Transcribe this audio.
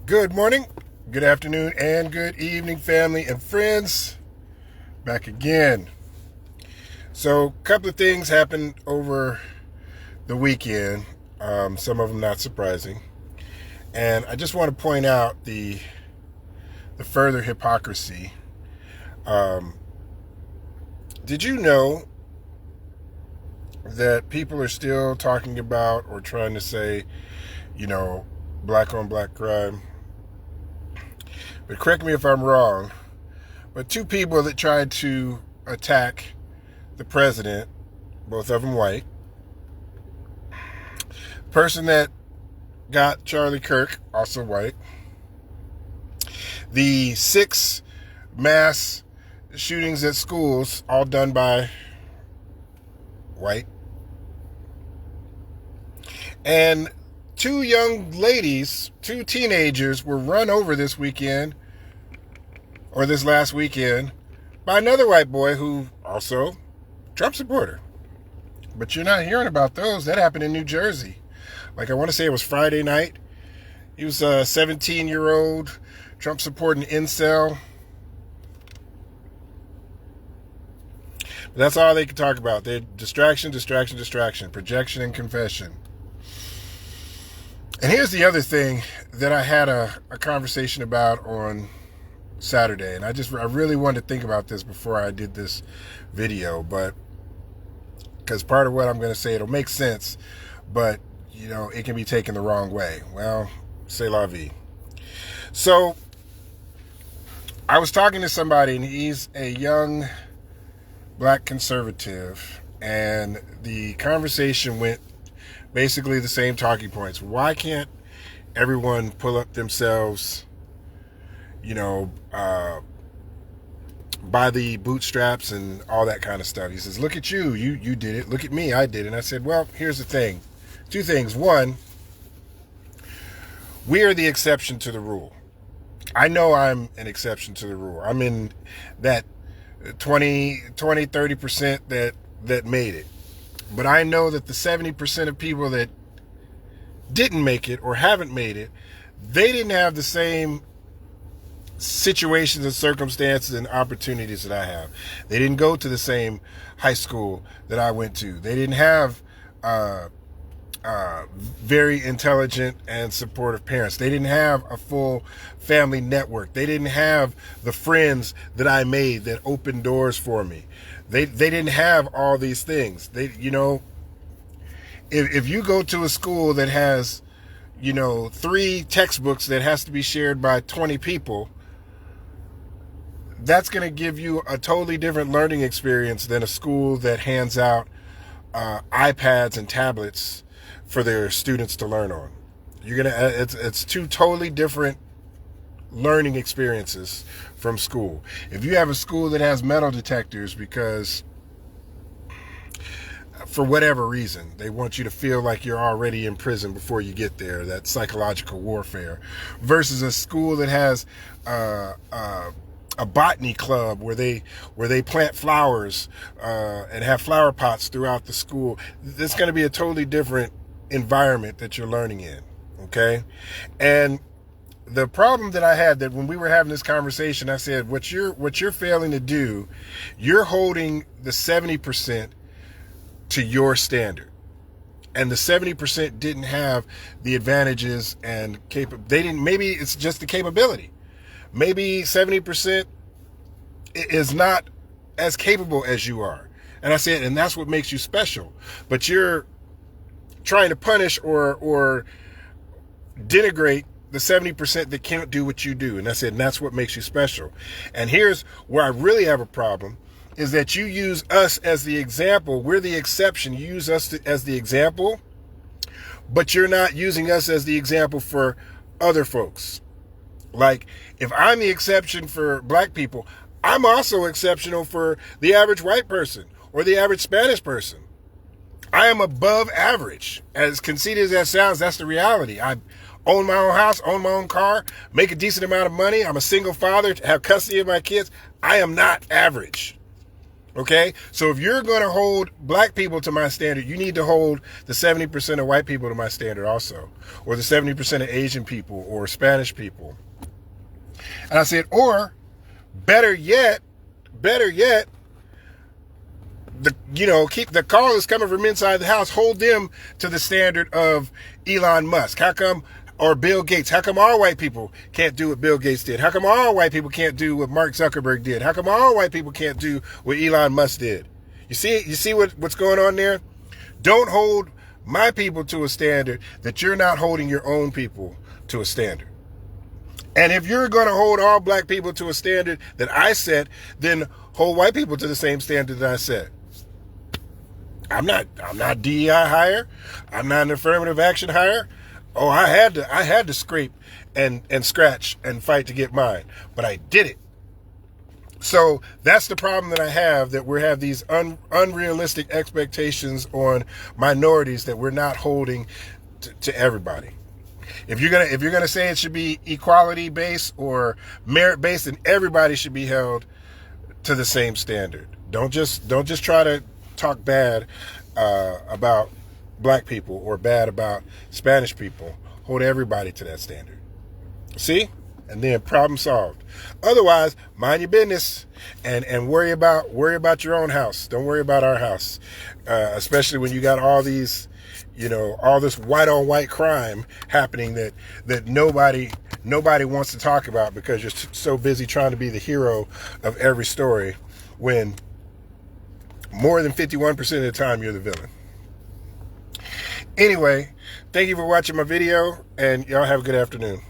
Good morning, good afternoon, and good evening, family and friends. Back again. So, a couple of things happened over the weekend. Some of them not surprising. And I just want to point out the further hypocrisy. Did you know that people are still talking about or trying to say, black on black crime? But correct me if I'm wrong, but two people that tried to attack the president, both of them white. Person that got Charlie Kirk, also white. The 6 mass shootings at schools, all done by white. And 2 young ladies, 2 teenagers were run over this weekend, or this last weekend, by another white boy who also Trump supporter. But you're not hearing about those. That happened in New Jersey. Like, I want to say it was Friday night. He was a 17-year-old Trump supporting incel. But that's all they could talk about. They're distraction, projection, and confession. And here's the other thing that I had a conversation about on Saturday. And I really wanted to think about this before I did this video. But because part of what I'm going to say, it'll make sense. But, it can be taken the wrong way. Well, c'est la vie. So, I was talking to somebody, and he's a young black conservative. And the conversation went basically the same talking points. Why can't everyone pull up themselves, by the bootstraps and all that kind of stuff? He says, look at you. You did it. Look at me. I did it. And I said, well, here's the thing. 2 things. One, we are the exception to the rule. I know I'm an exception to the rule. I'm in that 30% that made it. But I know that the 70% of people that didn't make it or haven't made it, they didn't have the same situations and circumstances and opportunities that I have. They didn't go to the same high school that I went to. They didn't have very intelligent and supportive parents. They didn't have a full family network. They didn't have the friends that I made that opened doors for me. They didn't have all these things. If you go to a school that has, 3 textbooks that has to be shared by 20 people, that's going to give you a totally different learning experience than a school that hands out iPads and tablets for their students to learn on. It's 2 totally different learning experiences from school. If you have a school that has metal detectors because for whatever reason they want you to feel like you're already in prison before you get there, that's psychological warfare, versus a school that has a botany club where they plant flowers and have flower pots throughout the school. It's going to be a totally different environment that you're learning in. Okay. And the problem that I had, that when we were having this conversation, I said, what you're failing to do, you're holding the 70% to your standard. And the 70% didn't have the advantages and maybe it's just the capability. Maybe 70% is not as capable as you are. And I said, and that's what makes you special. But you're trying to punish or denigrate the 70% that can't do what you do. And I said, and that's what makes you special. And here's where I really have a problem, is that you use us as the example. We're the exception. You use us as the example, but you're not using us as the example for other folks. Like, if I'm the exception for black people, I'm also exceptional for the average white person or the average Spanish person. I am above average. As conceited as that sounds, that's the reality. I own my own house, own my own car, make a decent amount of money. I'm a single father, have custody of my kids. I am not average. Okay? So if you're going to hold black people to my standard, you need to hold the 70% of white people to my standard also, or the 70% of Asian people or Spanish people. And I said, or better yet, keep the callers coming from inside the house, hold them to the standard of Elon Musk. How come, or Bill Gates? How come all white people can't do what Bill Gates did? How come all white people can't do what Mark Zuckerberg did? How come all white people can't do what Elon Musk did? You see what's going on there? Don't hold my people to a standard that you're not holding your own people to a standard. And if you're going to hold all black people to a standard that I set, then hold white people to the same standard that I set. I'm not DEI hire. I'm not an affirmative action hire. Oh, I had to scrape and scratch and fight to get mine, but I did it. So that's the problem that I have, that we have these unrealistic expectations on minorities that we're not holding to everybody. If you're gonna say it should be equality based or merit based, then everybody should be held to the same standard. Don't just try to talk bad about black people or bad about Spanish people. Hold everybody to that standard. See? And then problem solved. Otherwise, mind your business and worry about your own house. Don't worry about our house, especially when you got all these, all this white on white crime happening that nobody wants to talk about because you're so busy trying to be the hero of every story, when more than 51% of the time you're the villain. Anyway, thank you for watching my video, and y'all have a good afternoon.